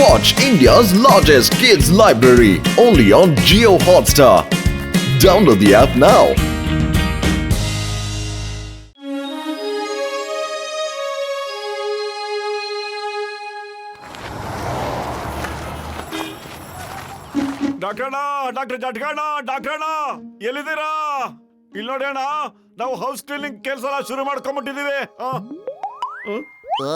Watch India's largest kids library only on Jio Hotstar. Download the app now. Doctor ಜಟ್ಕಣ್ಣ ಎಲ್ಲಿದ್ದೀರಾ? ಇಲ್ಲಿ ನೋಡಿ ಅಣ್ಣ, ನಾವು ಹೌಸ್ ಕ್ಲೀನಿಂಗ್ ಕೆಲಸ ಶುರು ಮಾಡ್ಕೊಂಡ್ಬಿಟ್ಟಿದೀವಿ. ಓ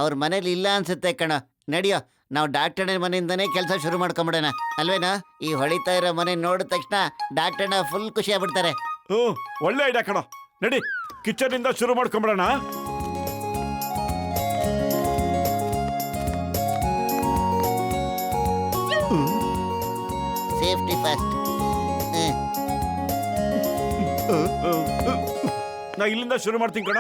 ಅವ್ರ ಮನೇಲಿ ಇಲ್ಲ ಅನ್ಸುತ್ತೆ ಕಣ. ನಡಿಯೋ, ನಾವು ಡಾಕ್ಟರ್ನ ಮನೆಯಿಂದನೇ ಕೆಲಸ ಶುರು ಮಾಡ್ಕೊಂಬಿಡೋಣ ಅಲ್ವೇನಾ? ಈ ಹೊಳಿತಾ ಇರೋ ಮನೆ ನೋಡಿದ ತಕ್ಷಣ ಡಾಕ್ಟರ್ನ ಫುಲ್ ಖುಷಿ ಆಗ್ಬಿಡ್ತಾರೆ. ಒಳ್ಳೆ ಐಡಿಯಾ ಕಣ. ನಡಿ, ಕಿಚನ್ ಇಂದ ಶುರು ಮಾಡ್ಕೊಂಬಿಡೋಣ. Safety first. ನಾ ಇಲ್ಲಿಂದ ಶುರು ಮಾಡ್ತೀನಿ ಕಣ.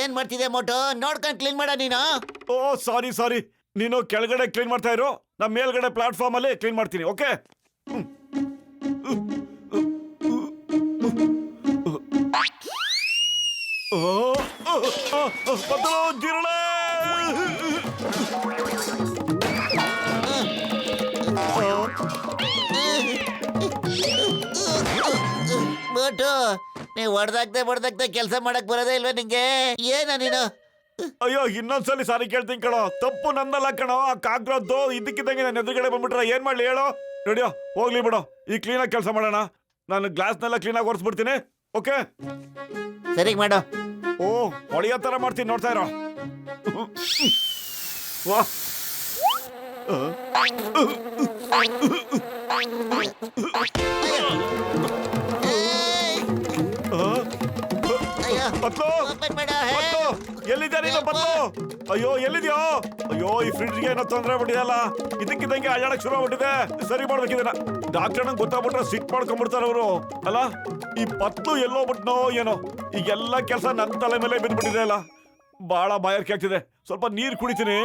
ಏನ್ ಮಾಡ್ತಿದೆ ಮೋಟೋ? ನೋಡ್ಕೊಂಡು ಕ್ಲೀನ್ ಮಾಡ ನೀನು. ಸಾರಿ, ನೀನು ಕೆಳಗಡೆ ಕ್ಲೀನ್ ಮಾಡ್ತಾ ಇರೋ, ನಾ ಮೇಲ್ಗಡೆ ಪ್ಲಾಟ್ಫಾರ್ಮ್ ಅಲ್ಲಿ ಕ್ಲೀನ್ ಮಾಡ್ತೀನಿ. ಓಕೆ? ಜಿರಳೆ ಮೋಟೋ, ನೀವು ಹೊಡೆದಾಗ್ದೆ ಕೆಲಸ ಮಾಡಕ್ ಬರೋದೇ ಇಲ್ವಾ ನಿಂಗೆ? ಏನ ನೀನು? ಅಯ್ಯೋ, ಇನ್ನೊಂದ್ಸಲಿ ಸಾರಿ ಕೇಳ್ತೀನಿ ಕಣೋ. ತಪ್ಪು ನಂದಲ್ಲ ಕಣೋ. ಆ ಕಾಗ್ರದ್ದು ಇದಕ್ಕಿದ್ದಂಗೆ ನನ್ನ ಎದುರುಗಡೆ ಬಂದ್ಬಿಟ್ರೆ ಏನ್ ಮಾಡ್ಲಿ ಹೇಳೋ? ನೋಡಿಯೋ, ಹೋಗ್ಲಿ ಬಿಡೋ. ಈ ಕ್ಲೀನಾಗಿ ಕೆಲಸ ಮಾಡೋಣ. ನಾನು ಗ್ಲಾಸ್ನೆಲ್ಲ ಕ್ಲೀನಾಗಿ ಒರೆಸ್ಬಿಡ್ತೀನಿ. ಓಕೆ? ಸರಿ ಮಾಡೋ. ಹೊಳೆಯೋ ತರ ಮಾಡ್ತೀನಿ, ನೋಡ್ತಾ ಇರೋ. ವಾ, ಎಲ್ಲಿದ್ಯಾ ನೀನು? ಬತ್ಲು, ಅಯ್ಯೋ ಎಲ್ಲಿದ್ಯೋ? ಅಯ್ಯೋ, ಈ ಫ್ರಿಡ್ಜ್ಗೆ ಏನೋ ತೊಂದರೆ ಆಗ್ಬಿಟ್ಟಿದೆಲ್ಲ. ಇದಕ್ಕಿದ್ದಂಗೆ ಅಳ್ಳಾಡಕ್ ಶುರು ಆಗ್ಬಿಟ್ಟಿದೆ. ಸರಿ ಮಾಡ್ಬೇಕಿದೆ. ಡಾಕ್ಟರ್ ನಂಗೆ ಗೊತ್ತಾಗ್ಬಿಟ್ರೆ ಸಿಟ್ ಮಾಡ್ಕೊಂಡ್ಬಿಡ್ತಾರೆ ಅವರು. ಅಲ್ಲ, ಈ ಪತ್ಲು ಎಲ್ಲೋಗ್ಬಿಟ್ನೋ ಏನೋ. ಈಗೆಲ್ಲ ಕೆಲಸ ನನ್ನ ತಲೆ ಮೇಲೆ ಬಿದ್ದ್ಬಿಟ್ಟಿದೆ ಅಲ್ಲ. ಬಹಳ ಬಾಯಾರಿಕೆ ಆಗ್ತಿದೆ. ಸ್ವಲ್ಪ ನೀರು ಕುಡಿತೀನಿ.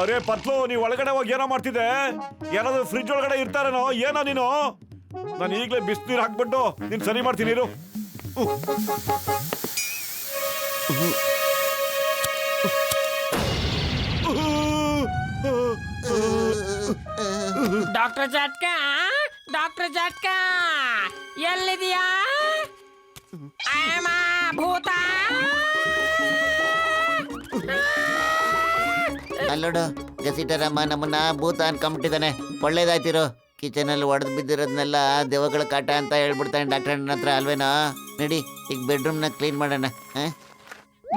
ಅರೆ ಪತ್ಲು, ನೀವ್ ಒಳಗಡೆ ಹೋಗಿ ಏನೋ ಮಾಡ್ತಿದ್ದೆ? ಯಾರಾದ್ರೂ ಫ್ರಿಡ್ಜ್ ಒಳಗಡೆ ಇರ್ತಾರೇನೋ? ಏನೋ ನೀನು? ನಾನು ಈಗಲೇ ಬಿಸಿನೀರು ಹಾಕ್ಬಿಟ್ಟು ನೀನ್ ಸರಿ ಮಾಡ್ತೀನಿ ನೀರು. ಡಾಕ್ಟರ್ ಜಟ್ಕ ಎಲ್ಲಿದೆಯಾ? ಭೂತ ಅಲ್ಲೋಡು, ಗಸಿಟರಮ್ಮ ನಮ್ಮನ್ನ ಭೂತ ಅನ್ಕೊಂಬಿಟ್ಟಿದ್ದಾನೆ. ಒಳ್ಳೇದಾಯ್ತಿರೋ, ಕಿಚನ್ ಅಲ್ಲಿ ಒಡೆದು ಬಿದ್ದಿರೋದನ್ನೆಲ್ಲ ದೆವ್ವಗಳ ಕಾಟ ಅಂತ ಹೇಳ್ಬಿಡ್ತಾನೆ ಡಾಕ್ಟರ್ ಹತ್ರ ಅಲ್ವೇನಾ? ನಡಿ, ಈಗ ಬೆಡ್ರೂಮ್ ನ ಕ್ಲೀನ್ ಮಾಡೋಣ.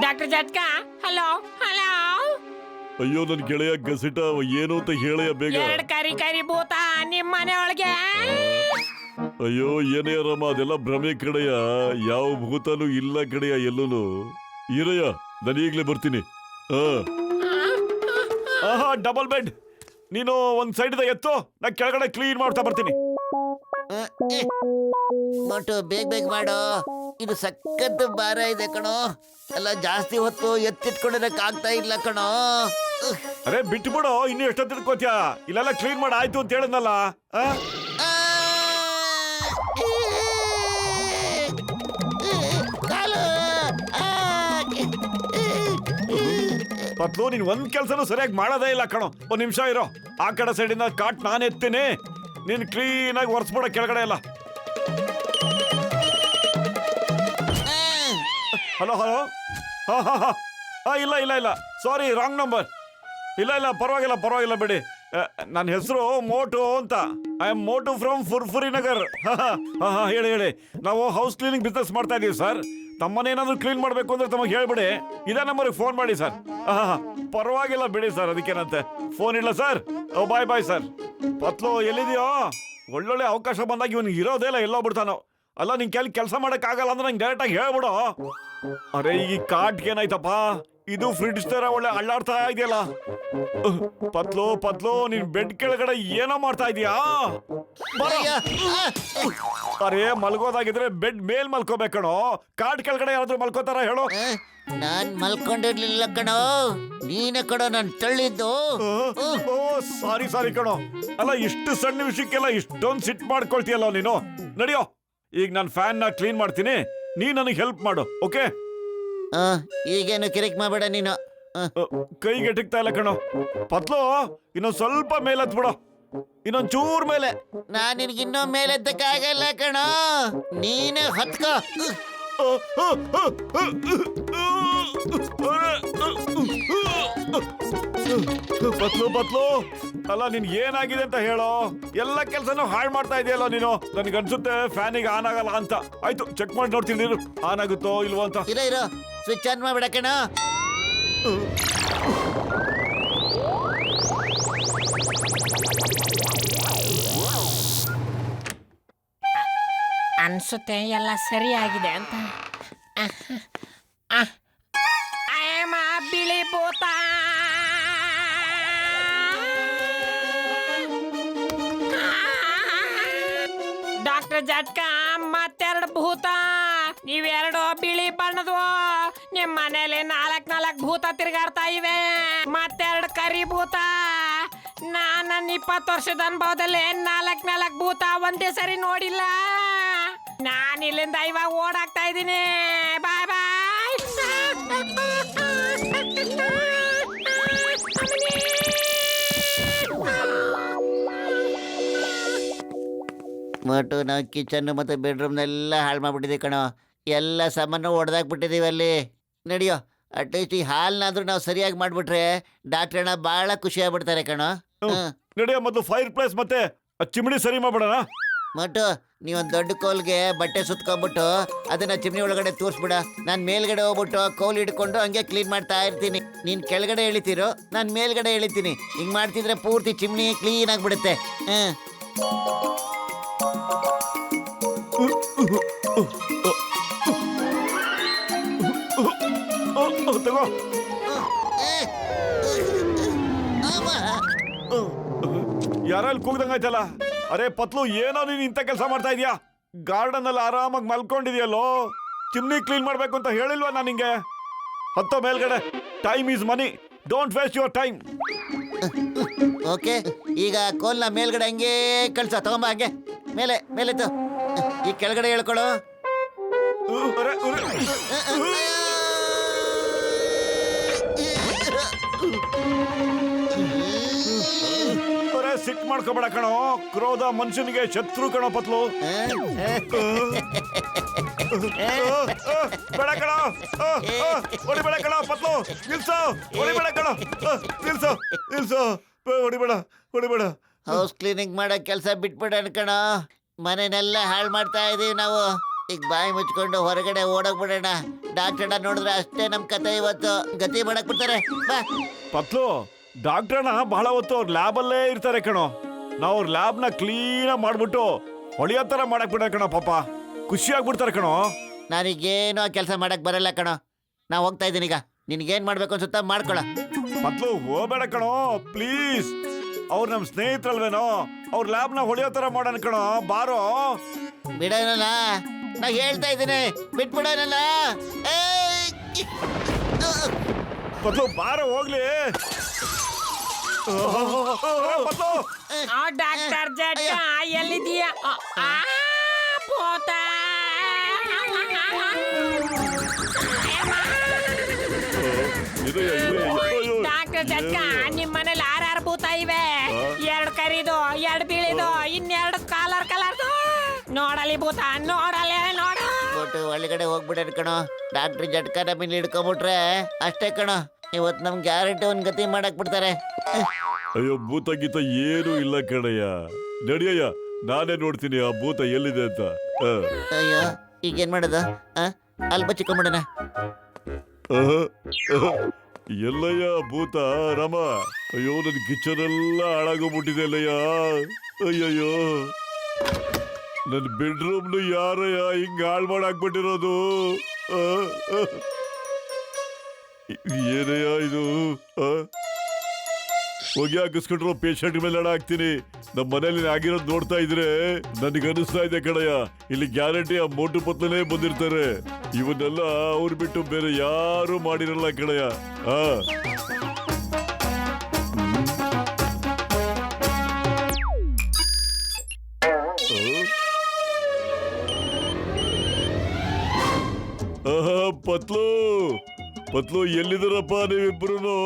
Doctor Jatka, hello. ಅಯ್ಯೋ, ನನ್ ಗೆಳೆಯ ಗಸಿಟ, ಏನು ಅಂತ ಹೇಳಯ್ಯ ಬೇಗ. ಎರಡು ಕರಿ ಭೂತ ನಿಮ್ಮ ಮನೆ ಒಳಗೆ. ಅಯ್ಯೋ, ಏನೇ ರಮ್ಮ, ಅದೆಲ್ಲ ಭ್ರಮೆ ಕಡೆಯ. ಯಾವ ಭೂತನೂ ಇಲ್ಲ ಕಡೆಯ ಎಲ್ಲೂನು. ಇರಯ್ಯ, ನಾನು ಈಗ್ಲೇ ಬರ್ತೀನಿ. Double bed. ನೀನು ಒಂದ್ ಸೈಡ್ ಎತ್ತು, ನಾ ಕೆಳಗಡೆ ಕ್ಲೀನ್ ಮಾಡ್ತಾ ಬರ್ತೀನಿ. ಮೋಟು, ಬೇಗ ಮಾಡೋ. ಇದು ಸಖತ್ ಭಾರ ಇದೆ ಕಣೋ. ಎಲ್ಲ ಜಾಸ್ತಿ ಹೊತ್ತು ಎತ್ತಿಟ್ಕೊಂಡಿರಕ್ ಆಗ್ತಾ ಇಲ್ಲ ಕಣೋ. ಅರೆ ಬಿಟ್ಬಿಡು, ಇನ್ನು ಎಷ್ಟೊತ್ತು ತಿಳ್ಕೋತ್ಯಾ? ಇಲ್ಲೆಲ್ಲ ಕ್ಲೀನ್ ಮಾಡಿ ಆಯ್ತು ಅಂತ ಹೇಳಿದ್ನಲ್ಲ. ಪತ್ಲು, ನೀನ್ ಒಂದ್ ಕೆಲ್ಸನೂ ಸರಿಯಾಗಿ ಮಾಡೋದೇ ಇಲ್ಲ ಕಣೋ. ಒಂದ್ ನಿಮಿಷ ಇರೋ. ಆ ಕಡೆ ಸೈಡಿಂದ ಕಾಟ್ ನಾನು ಎತ್ತೀನಿ. ನೀನ್ ಕ್ಲೀನ್ ಆಗಿ ಒರೆಸ್ಬಿಡ ಕೆಳಗಡೆ ಎಲ್ಲ. ಹಲೋ. ಇಲ್ಲ ಸಾರಿ, ರಾಂಗ್ ನಂಬರ್. ಇಲ್ಲ ಪರವಾಗಿಲ್ಲ ಬಿಡಿ. ನನ್ನ ಹೆಸರು ಮೋಟು ಅಂತ. I am Motu from Furfuri Nagar. ಹೇಳಿ. ನಾವು ಹೌಸ್ ಕ್ಲೀನಿಂಗ್ ಬಿಸ್ನೆಸ್ ಮಾಡ್ತಾ ಇದೀವಿ ಸರ್. ತಮ್ಮನೇನಾದ್ರೂ ಕ್ಲೀನ್ ಮಾಡಬೇಕು ಅಂದ್ರೆ ತಮಗೆ ಹೇಳ್ಬಿಡಿ. ಇದೇ ನಂಬರ್ಗೆ ಫೋನ್ ಮಾಡಿ ಸರ್. ಪರವಾಗಿಲ್ಲ ಬಿಡಿ ಸರ್, ಅದಕ್ಕೇನಂತೆ. ಫೋನ್ ಇಲ್ಲ ಸರ್. Bye sir. ಪತ್ಲು, ಎಲ್ಲಿದೆಯೋ? ಒಳ್ಳೊಳ್ಳೆ ಅವಕಾಶ ಬಂದಾಗ ಇವನಿಗೆ ಇರೋದೇ ಇಲ್ಲ, ಎಲ್ಲೋ ಬಿಡ್ತಾನೋ. ಅಲ್ಲ, ನಿನ್ ಕೆಲಸ ಮಾಡಕ್ ಆಗಲ್ಲ ಅಂದ್ರೆ ನಂಗೆ ಡೈರೆಕ್ಟ್ ಆಗಿ ಹೇಳ್ಬಿಡು. ಅರೆ, ಈ ಕಾಟ್ಗೆ ಏನಾಯ್ತಪ್ಪ? ಇದು ಫ್ರಿಡ್ಜ್ ತರ ಒಳ್ಳೆ ಅಳ್ಳಾಡ್ತಾ ಇದೆಯಲ್ಲ. ಪತ್ಲು, ನೀನ್ ಬೆಡ್ ಕೆಳಗಡೆ ಏನೋ ಮಾಡ್ತಾ ಇದೀಯಾ? ಅರೆ, ಮಲ್ಗೋದಾಗಿದ್ರೆ ಬೆಡ್ ಮೇಲ್ ಮಲ್ಕೋಬೇಕಣೋ. ಕಾಟ್ ಕೆಳಗಡೆ ಯಾರಾದ್ರೂ ಮಲ್ಕೋತಾರ ಹೇಳು? ನಾನ್ ಮಲ್ಕೊಂಡಿರ್ಲಿಲ್ಲ ಕಣೋ, ನೀನೇ ಕಣೋ ನಾನು ತಳ್ಳಿದ್ದು. ಸಾರಿ ಕಣೋ. ಅಲ್ಲ, ಇಷ್ಟು ಸಣ್ಣ ವಿಷಯಕ್ಕೆಲ್ಲ ಇಷ್ಟೊಂದು ಸಿಟ್ ಮಾಡ್ಕೊಳ್ತೀಯಲ್ಲ ನೀನು. ನಡಿಯೋ, ಈಗ ನಾನು ಫ್ಯಾನ್ ನ ಕ್ಲೀನ್ ಮಾಡ್ತೀನಿ. ನೀ ನನಗೆ ಹೆಲ್ಪ್ ಮಾಡು ಓಕೆ. ಆ, ಈಗೇನು ಕಿರಿಕ್ ಮಾಡಬೇಡ ನೀನು. ಕೈಗೆ ಎಟಕ್ತಾ ಇಲ್ಲ ಕಣೋ ಪತ್ಲು, ಇನ್ನೊಂದ್ ಸ್ವಲ್ಪ ಮೇಲೆ ಹತ್ಬಿಡು, ಇನ್ನೊಂದ್ ಚೂರ್ ಮೇಲೆ. ನಾನ್ ನಿನ್ಗೆ ಇನ್ನೂ ಮೇಲೆತ್ತಕ್ಕಾಗಲ್ಲ ಕಣೋ, ನೀನು ಹತ್ಕೋ. ಪತ್ಲು ಪತ್ಲು, ಅಲ್ಲ ನಿನ್ ಏನಾಗಿದೆ ಅಂತ ಹೇಳೋ. ಎಲ್ಲ ಕೆಲ್ಸನೂ ಹಾಳು ಮಾಡ್ತಾ ಇದೆಯಲ್ಲ ನೀನು. ನನ್ಗನ್ಸುತ್ತೆ ಫ್ಯಾನಿಗೆ ಆನ್ ಆಗಲ್ಲ ಅಂತ. ಆಯ್ತು, ಚೆಕ್ ಮಾಡಿ ನೋಡ್ತೀನಿ ನೀನು ಆನ್ ಆಗುತ್ತೋ ಇಲ್ವೋ ಅಂತ. ಇರೋ ಸ್ವಿಚ್ ಆನ್ ಮಾಡ್ಬೇಡ ಕಣೋ. ಅನ್ಸುತ್ತೆ ಎಲ್ಲ ಸರಿಯಾಗಿದೆ ಅಂತ. ಆಯಮ್ಮ ಬಿಳಿ ಭೂತ. ಡಾಕ್ಟರ್ ಜಟ್ಕ ಮತ್ತೆರಡು ಭೂತ. ನೀವೆರಡು ಬಿಳಿ ಬಣ್ಣದು. ನಿಮ್ ಮನೇಲಿ ನಾಲ್ಕು ಭೂತ ತಿರ್ಗಾಡ್ತಾ ಇವೆ. ಮತ್ತೆರಡು ಕರಿ ಭೂತ. ನನ್ನ 20 ವರ್ಷದ ಅನುಭವದಲ್ಲಿ ನಾಲ್ಕು ಭೂತ ಒಂದೇ ಸರಿ ನೋಡಿಲ್ಲ. ನಾನು ಇಲ್ಲಿಂದ ಇವಾಗ ಓಡಾಕ್ತಾ ಇದ್ದೀನಿ. ಬಾಯ್ ಬಾಯ್. ಮಟು ನಾವು ಕಿಚನ್ ಮತ್ತು ಬೆಡ್ರೂಮ್ನೆಲ್ಲ ಹಾಳು ಮಾಡ್ಬಿಟ್ಟಿದೆ ಕಣೋ. ಎಲ್ಲ ಸಾಮಾನು ಹೊಡೆದಾಕ್ಬಿಟ್ಟಿದ್ದೀವಿ ಅಲ್ಲಿ. ನಡಿಯೋ, ಅಟ್ಲೀಸ್ಟ್ ಈ ಹಾಲ್ನಾದ್ರೂ ನಾವು ಸರಿಯಾಗಿ ಮಾಡ್ಬಿಟ್ರೆ ಡಾಕ್ಟರ್ ಅಣ್ಣ ಭಾಳ ಖುಷಿ ಆಗ್ಬಿಡ್ತಾರೆ ಕಣೋ. ನಡೆಯ ಮೊದಲು ಫೈರ್ ಪ್ಲೇಸ್ ಮತ್ತೆ ಚಿಮಣಿ ಸರಿ ಮಾಡ್ಬಿಡೋಣ. ಮಟು, ನೀವೊಂದು ದೊಡ್ಡ ಕೋಲ್ಗೆ ಬಟ್ಟೆ ಸುತ್ಕೊಂಡ್ಬಿಟ್ಟು ಅದನ್ನ ಚಿಮ್ನಿ ಒಳಗಡೆ ತೋರಿಸ್ಬಿಡ. ನಾನು ಮೇಲ್ಗಡೆ ಹೋಗ್ಬಿಟ್ಟು ಕೋಲ್ ಹಿಡ್ಕೊಂಡು ಹಂಗೆ ಕ್ಲೀನ್ ಮಾಡ್ತಾ ಇರ್ತೀನಿ. ನೀನು ಕೆಳಗಡೆ ಎಳಿತೀರೋ, ನಾನು ಮೇಲ್ಗಡೆ ಎಳಿತೀನಿ. ಹಿಂಗೆ ಮಾಡ್ತಿದ್ರೆ ಪೂರ್ತಿ ಚಿಮ್ನಿ ಕ್ಲೀನ್ ಆಗಿಬಿಡುತ್ತೆ. ತಗೋ. ಯಾರಲ್ಲಿ ಕೂಗ್ದಂಗಾಯ್ತಲ್ಲ. ಅರೆ ಪತ್ಲು, ಏನೋ ನೀನ್ ಇಂಥ ಕೆಲಸ ಮಾಡ್ತಾ ಇದೀಯಾ? ಗಾರ್ಡನ್ ಅಲ್ಲಿ ಆರಾಮಾಗಿ ಮಲ್ಕೊಂಡಿದ್ಯಲ್ಲೋ. ಚಿಮ್ನಿ ಕ್ಲೀನ್ ಮಾಡ್ಬೇಕು ಅಂತ ಹೇಳಿಲ್ವಾ ನಾನು ನಿಂಗೆ? ಹತ್ತೋ ಮೇಲ್ಗಡೆ. Time is money, don't waste your time. Okay, ಈಗ ಕೋಲ್ನ ಮೇಲ್ಗಡೆ ಹಂಗೆ ಕಳ್ಸ. ತಗೊಂಬ ಹಂಗೆ ಮೇಲೆ ಮೇಲೆತ್ತು. ಈ ಕೆಳಗಡೆ ಹೇಳ್ಕೊಳು. ಸಿಟ್ ಮಾಡ್ಕೋಬೇಡ ಕಣೋ. ಕ್ರೋಧ ಮನುಷ್ಯನಿಗೆ ಶತ್ರು ಕಣೋ ಪತ್ಲು. ಬೇಡ ಕಣೋ, ಹೊಡಿಬೇಡ ಕಣೋ ಪತ್ಲು. ನಿಲ್ಸೋ, ಹೊಡಿಬೇಡ ಕಣೋ, ನಿಲ್ಸೋ ನಿಲ್ಸೋ, ಹೊಡಿಬೇಡ. ಹೌಸ್ ಕ್ಲೀನಿಂಗ್ ಮಾಡೋ ಕೆಲಸ ಬಿಟ್ಬಿಡೋಣ ಕಣೋ. ಮನೆನೆಲ್ಲ ಹಾಳು ಮಾಡ್ತಾ ಇದೀವಿ ನಾವು. ಈಗ ಬಾಯಿ ಮುಚ್ಕೊಂಡು ಹೊರಗಡೆ ಓಡೋಗ್ಬಿಡೋಣ. ಡಾಕ್ಟರ್ ನೋಡಿದ್ರೆ ಅಷ್ಟೇ ನಮ್ ಕತೆ. ಇವತ್ತು ಗತಿ ಮಾಡಕ್ ಬಿಡ್ತಾರೆ. ಬಾ ಪತ್ಲು, ಡಾಕ್ಟ್ರಣ್ಣ ಬಹಳ ಹೊತ್ತು ಅವ್ರ ಲ್ಯಾಬಲ್ಲೇ ಇರ್ತಾರೆ ಕಣೋ. ನಾವು ಅವ್ರ ಲ್ಯಾಬ್ನ ಕ್ಲೀನಾಗಿ ಮಾಡ್ಬಿಟ್ಟು ಹೊಳಿಯೋ ಥರ ಮಾಡಕ್ ಬಿಡ ಕಣೋ. ಪಾಪ ಖುಷಿ ಆಗ್ಬಿಡ್ತಾರೆ ಕಣೋ. ನನಗೇನು ಆ ಕೆಲಸ ಮಾಡಕ್ ಬರಲ್ಲ ಕಣೋ. ನಾ ಹೋಗ್ತಾ ಇದ್ದೀನಿ. ಈಗ ನಿನ್ಗೇನ್ ಮಾಡ್ಬೇಕು ಅನ್ಸುತ್ತಾ ಮಾಡ್ಕೊಳ. ಪತ್ಲು, ಹೋಗ್ಬೇಡ ಕಣೋ ಪ್ಲೀಸ್. ಅವ್ರು ನಮ್ಮ ಸ್ನೇಹಿತರಲ್ವೇನೋ. ಅವ್ರ ಲ್ಯಾಬ್ನ ಹೊಳಿಯೋ ಥರ ಮಾಡೋಣ ಕಣೋ. ಬಾರೋ. ಬಿಡೋನಲ್ಲ, ನಾ ಹೇಳ್ತಾ ಇದ್ದೀನಿ, ಬಿಟ್ಬಿಡೋನಲ್ಲ. ಪತ್ಲು ಬಾರೋ ಹೋಗ್ಲಿ. ಪತ್ಲು, ಡಾಕ್ಟರ್ ಜಟ್ಕ ಎಲ್ಲಿದೀಯ? ಭೂತ. ಡಾಕ್ಟರ್ ಜಟ್ಕ, ನಿಮ್ ಮನೇಲಿ 6 ಭೂತ ಇವೆ. 2 ಕರಿದು, 2 ಬಿಳಿದು, ಇನ್ನೆರಡು ಕಲರ್ದು. ನೋಡಲಿ ಭೂತ, ನೋಡಲಿ ನೋಡ. ಒಟ್ಟು ಒಳಗಡೆ ಹೋಗ್ಬಿಡೋಣ ಕಣೋ. ಡಾಕ್ಟರ್ ಜಟ್ಕ ನಮ್ಮಲ್ಲಿ ಹಿಡ್ಕೊಂಬಿಟ್ರೆ ಅಷ್ಟೇ ಕಣೋ. ಇವತ್ತು ನಮ್ಗೆ ಗ್ಯಾರಂಟಿ ಒಂದ್ ಗತಿ ಮಾಡಕ್ ಬಿಡ್ತಾರೆ. ಅಯ್ಯೋ, ಭೂತ ಗೀತ ಏನೂ ಇಲ್ಲ ಕಣಯ್ಯ. ನಡಿಯಯ್ಯ, ನಾನೇ ನೋಡ್ತೀನಿ ಆ ಭೂತ ಎಲ್ಲಿದೆ ಅಂತ. ಅಯ್ಯೋ, ಈಗೇನ್ ಮಾಡೋದು? ಅಲ್ಲಿ ಬಚ್ಚಿಕೊಂಬಿಡೋಣ. ಎಲ್ಲಯ್ಯ ಭೂತ ರಾಮ? ಅಯ್ಯೋ, ನನ್ ಕಿಚನ್ ಎಲ್ಲ ಹಾಳಾಗೋಗ್ಬಿಟ್ಟಿದೆ ಅಲ್ಲಯ್ಯ. ಅಯ್ಯಯ್ಯೋ, ನನ್ನ ಬೆಡ್ರೂಮ್ನು ಯಾರಯ್ಯ ಹಿಂಗ ಹಾಳು ಮಾಡಾಕ್ಬಿಟ್ಟಿರೋದು? ಏನಯ್ಯ ಇದು? ಹೋಗಿ ಹಾಕಿಸ್ಕೊಂಡ್ರು ಪೇಷಂಟ್ ಮೇಲೆ ಹಾಕ್ತೀನಿ. ನಮ್ಮ ಮನೇಲಿ ಆಗಿರೋದು ನೋಡ್ತಾ ಇದ್ರೆ ನನಗೆ ಅನಿಸ್ತಾ ಇದೆ ಕಣಯ್ಯ, ಇಲ್ಲಿ ಗ್ಯಾರಂಟಿ ಆ ಮೋಟು ಪತ್ಲನೇ ಬಂದಿರ್ತಾರೆ. ಇವನ್ನೆಲ್ಲ ಅವ್ರು ಬಿಟ್ಟು ಬೇರೆ ಯಾರು ಮಾಡಿರಲ್ಲ ಕಣಯ್ಯ. ಪತ್ಲು ಪತ್ಲು ಎಲ್ಲಿದ್ದೀರಪ್ಪ ನೀವಿಬ್ರು?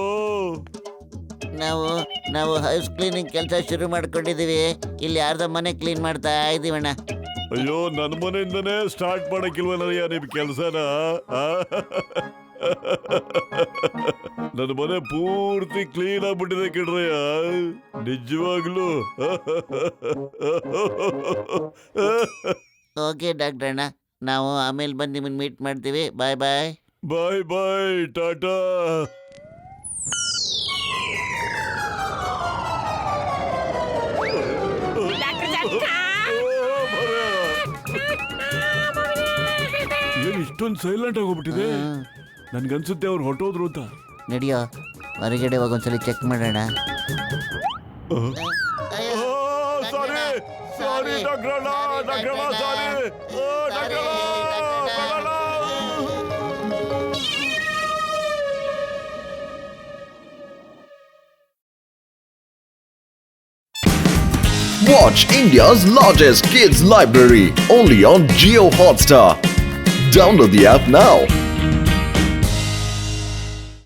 ನಾವು ನಾವು ಹೌಸ್ ಕ್ಲೀನಿಂಗ್ ಕೆಲಸ ಶುರು ಮಾಡ್ಕೊಂಡಿದೀವಿ. ಇಲ್ಲಿ ಯಾರ್ದೋ ಮನೆ ಕ್ಲೀನ್ ಮಾಡ್ತಾ ಇದೀವಣ್ಣ. ಅಯ್ಯೋ, ನನ್ನ ಮನೆಯಿಂದನೇ ಸ್ಟಾರ್ಟ್ ಮಾಡಕ್ಕಿಲ್ವನಯ್ಯ ನಿಮ್ ಕೆಲ್ಸನ? ನನ್ನ ಮನೆ ಪೂರ್ತಿ ಕ್ಲೀನ್ ಆಗ್ಬಿಟ್ಟಿದೆ ಕಿಡ್ರಯ್ಯ, ನಿಜವಾಗ್ಲು. ಓಕೆ ಡಾಕ್ಟರ್ ಅಣ್ಣ, ನಾವು ಆಮೇಲೆ ಬಂದು ನಿಮ್ಮನ್ನು ಮೀಟ್ ಮಾಡ್ತೀವಿ. ಬಾಯ್ ಬಾಯ್. ಬಾಯ್ ಬಾಯ್, ಟಾಟಾ. ಡಾಕ್ಟರ್ ಜಟ್ಕಾ ಏನ್ ಇಷ್ಟೊಂದು ಸೈಲೆಂಟ್ ಆಗೋಗ್ಬಿಟ್ಟಿದೆ? ನನ್ಗನ್ಸುತ್ತೆ ಅವ್ರು ಹೊಟ್ಟೋದ್ರು ಅಂತ. ನಡಿಯೋ, ಹೊರಗಡೆ ಹೋಗಿ ಒಂದ್ಸಲಿ ಚೆಕ್ ಮಾಡೋಣ. ಸಾರಿ ಸಾರಿ ಡಾಕ್ಟ್ರಣ್ಣ, ಡಾಕ್ಟ್ರಣ್ಣ ಸಾರಿ, ಡಾಕ್ಟ್ರಣ್ಣ. Watch India's largest kids library only on Geo Hotstar. Download the app now.